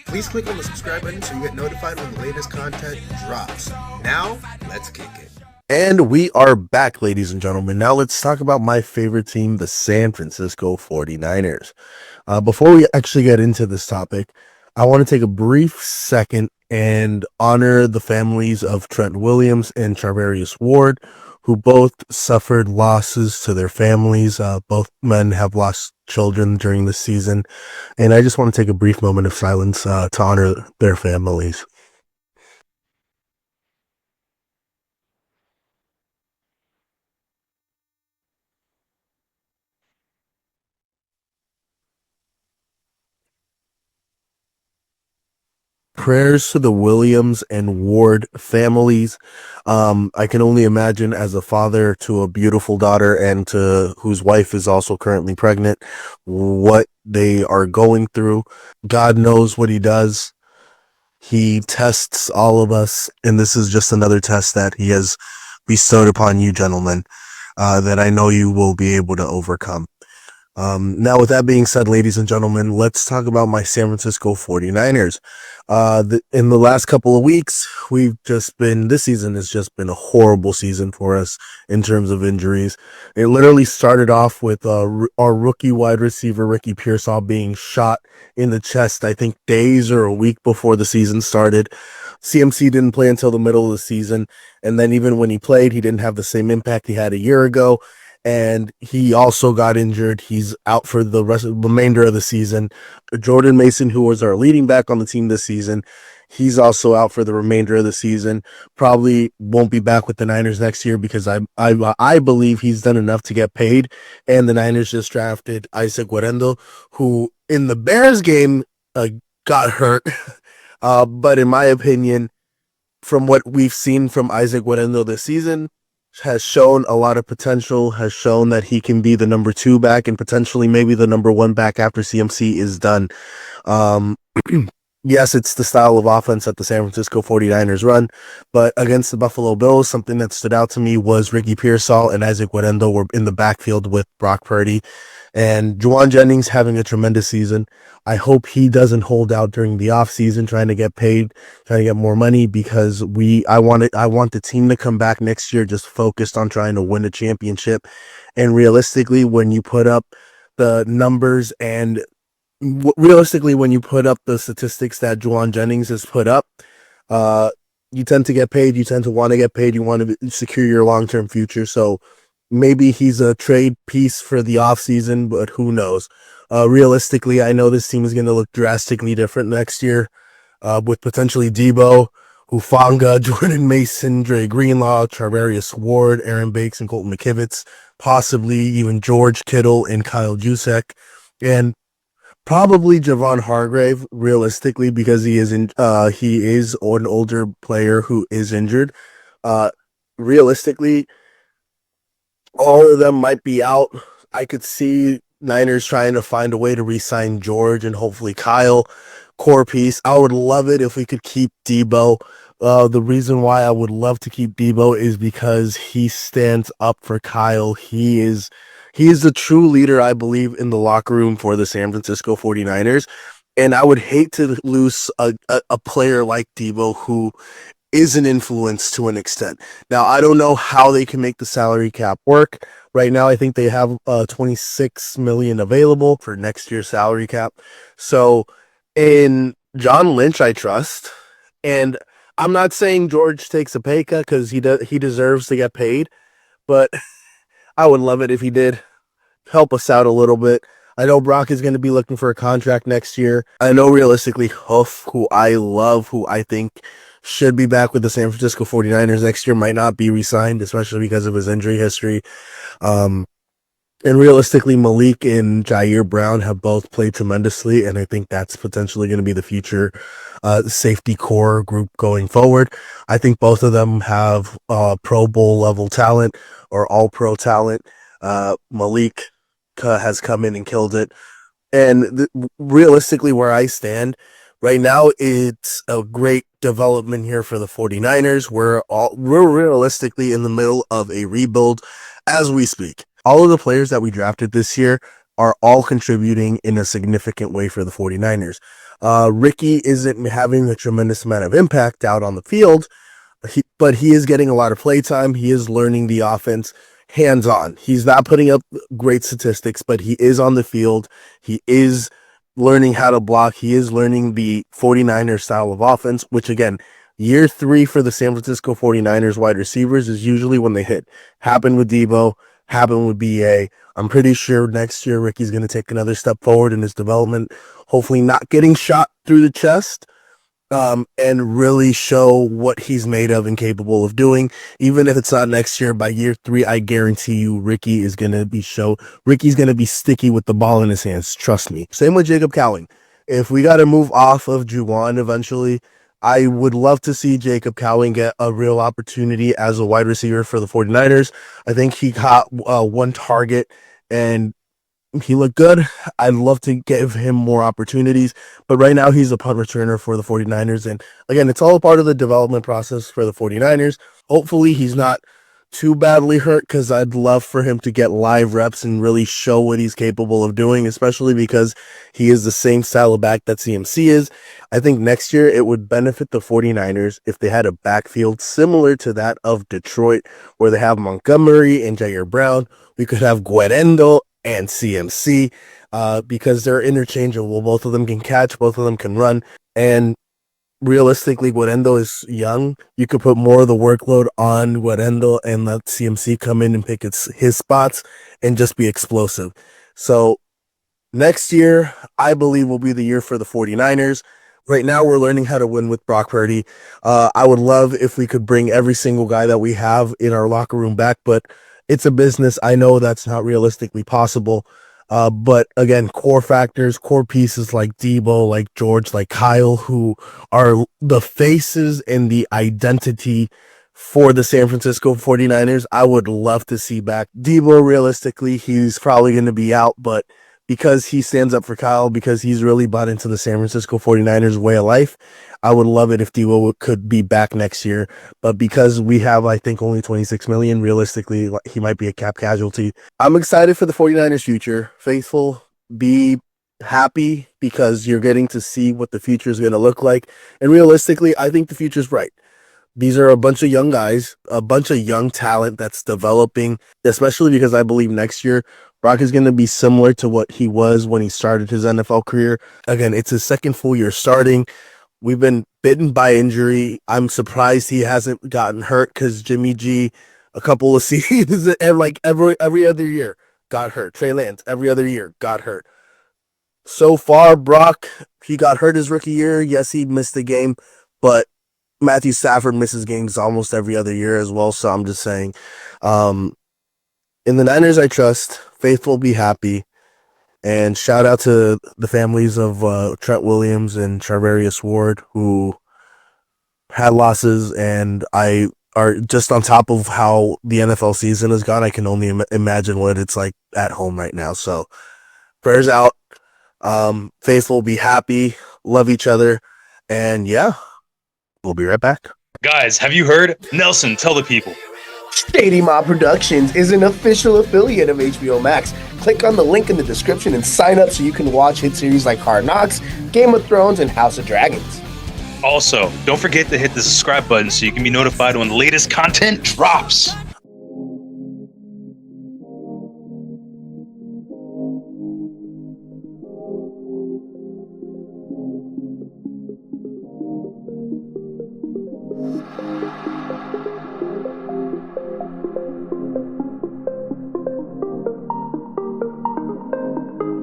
Please click on the subscribe button so you get notified when the latest content drops. Now, let's kick it. And we are back, ladies and gentlemen. Now let's talk about my favorite team, the San Francisco 49ers. Before we actually get into this topic, I want to take a brief second and honor the families of Trent Williams and Charvarius Ward, who both suffered losses to their families. Both men have lost children during the season, and I just want to take a brief moment of silence to honor their families. Prayers to the Williams and Ward families. I can only imagine, as a father to a beautiful daughter and to whose wife is also currently pregnant, what they are going through. God knows what he does. He tests all of us, and this is just another test that he has bestowed upon you, gentlemen, that I know you will be able to overcome. Now, with that being said, ladies and gentlemen, let's talk about my San Francisco 49ers. In the last couple of weeks, this season has just been a horrible season for us in terms of injuries. It literally started off with our rookie wide receiver, Ricky Pearsall, being shot in the chest, I think days or a week before the season started. CMC didn't play until the middle of the season. And then even when he played, he didn't have the same impact he had a year ago. And he also got injured. He's out for the remainder of the season. Jordan Mason, who was our leading back on the team this season, he's also out for the remainder of the season. Probably won't be back with the Niners next year because I believe he's done enough to get paid. And the Niners just drafted Isaac Guerendo, who in the Bears game got hurt. But in my opinion, from what we've seen from Isaac Guerendo this season, has shown a lot of potential, has shown that he can be the number 2 back and potentially maybe the number 1 back after CMC is done. Yes, it's the style of offense that the San Francisco 49ers run, but against the Buffalo Bills, something that stood out to me was Ricky Pearsall and Isaac Guerendo were in the backfield with Brock Purdy, and Juwan Jennings having a tremendous season. I hope he doesn't hold out during the offseason trying to get paid, trying to get more money, because I want the team to come back next year just focused on trying to win a championship. And realistically, when you put up the numbers and when you put up the statistics that Juwan Jennings has put up, you tend to get paid. You tend to want to get paid. You want to secure your long-term future. So maybe he's a trade piece for the offseason, but who knows? Realistically, I know this team is going to look drastically different next year, with potentially Debo, Hufanga, Jordan Mason, Dre Greenlaw, Charvarius Ward, Aaron Bakes, and Colton McKivitz, possibly even George Kittle and Kyle Juszczyk, and probably Javon Hargrave, realistically, because he is an older player who is injured. Realistically, all of them might be out. I could see Niners trying to find a way to re-sign George and hopefully Kyle, core piece. I would love it if we could keep Debo. The reason why I would love to keep Debo is because he stands up for Kyle. He is the true leader, I believe, in the locker room for the San Francisco 49ers. And I would hate to lose a player like Debo who is an influence to an extent. Now, I don't know how they can make the salary cap work. Right now, I think they have $26 million available for next year's salary cap. So in John Lynch, I trust. And I'm not saying George takes a pay cut because he deserves to get paid, but I would love it if he did help us out a little bit. I know Brock is going to be looking for a contract next year. I know realistically Huff, who I love, who I think should be back with the San Francisco 49ers next year, might not be re-signed, especially because of his injury history. And realistically, Malik and Jair Brown have both played tremendously, and I think that's potentially going to be the future safety core group going forward. I think both of them have Pro Bowl level talent or all-pro talent. Malik has come in and killed it. And realistically, where I stand right now, it's a great development here for the 49ers. We're realistically in the middle of a rebuild as we speak. All of the players that we drafted this year are all contributing in a significant way for the 49ers. Ricky isn't having a tremendous amount of impact out on the field, but he is getting a lot of play time. He is learning the offense hands on. He's not putting up great statistics, but he is on the field. He is learning how to block. He is learning the 49ers style of offense, which again, year 3 for the San Francisco 49ers wide receivers is usually when they hit. Happened with Debo, happened with BA. I'm pretty sure next year Ricky's going to take another step forward in his development, hopefully not getting shot through the chest, and really show what he's made of and capable of doing. Even if it's not next year, by year 3, I guarantee you Ricky's going to be sticky with the ball in his hands. Trust me. Same with Jacob Cowing. If we got to move off of Juwan eventually, I would love to see Jacob Cowing get a real opportunity as a wide receiver for the 49ers. I think he got one target and he looked good. I'd love to give him more opportunities, but right now he's a punt returner for the 49ers. And again, it's all part of the development process for the 49ers. Hopefully he's not too badly hurt, because I'd love for him to get live reps and really show what he's capable of doing, especially because he is the same style of back that CMC is. I think next year it would benefit the 49ers if they had a backfield similar to that of Detroit, where they have Montgomery and Jair Brown. We could have Guerendo and CMC, because they're interchangeable. Both of them can catch, both of them can run, and realistically, Guerendo is young. You could put more of the workload on Guerendo and let CMC come in and pick his spots and just be explosive. So next year, I believe, will be the year for the 49ers. Right now, we're learning how to win with Brock Purdy. I would love if we could bring every single guy that we have in our locker room back, but it's a business. I know that's not realistically possible. But again, core factors, core pieces like Debo, like George, like Kyle, who are the faces and the identity for the San Francisco 49ers, I would love to see back. Debo, realistically, he's probably going to be out, but because he stands up for Kyle, because he's really bought into the San Francisco 49ers way of life, I would love it if Debo could be back next year. But because we have, I think, only $26 million, realistically, he might be a cap casualty. I'm excited for the 49ers future. Faithful, be happy, because you're getting to see what the future is going to look like. And realistically, I think the future is bright. These are a bunch of young guys, a bunch of young talent that's developing, especially because I believe next year, Brock is going to be similar to what he was when he started his NFL career. Again, it's his second full year starting. We've been bitten by injury. I'm surprised he hasn't gotten hurt, because Jimmy G, a couple of seasons, and like every other year, got hurt. Trey Lance, every other year, got hurt. So far, Brock, he got hurt his rookie year. Yes, he missed the game, but Matthew Stafford misses games almost every other year as well. So I'm just saying, in the Niners, I trust. Faithful, be happy. And shout out to the families of Trent Williams and Charvarius Ward, who had losses, and I are just on top of how the NFL season has gone. I can only imagine what it's like at home right now. So prayers out. Faithful, be happy, love each other, and yeah, we'll be right back. Guys, have you heard? Nelson, tell the people. Shady Mob Productions is an official affiliate of HBO Max. Click on the link in the description and sign up so you can watch hit series like Hard Knocks, Game of Thrones, and House of Dragons. Also, don't forget to hit the subscribe button so you can be notified when the latest content drops.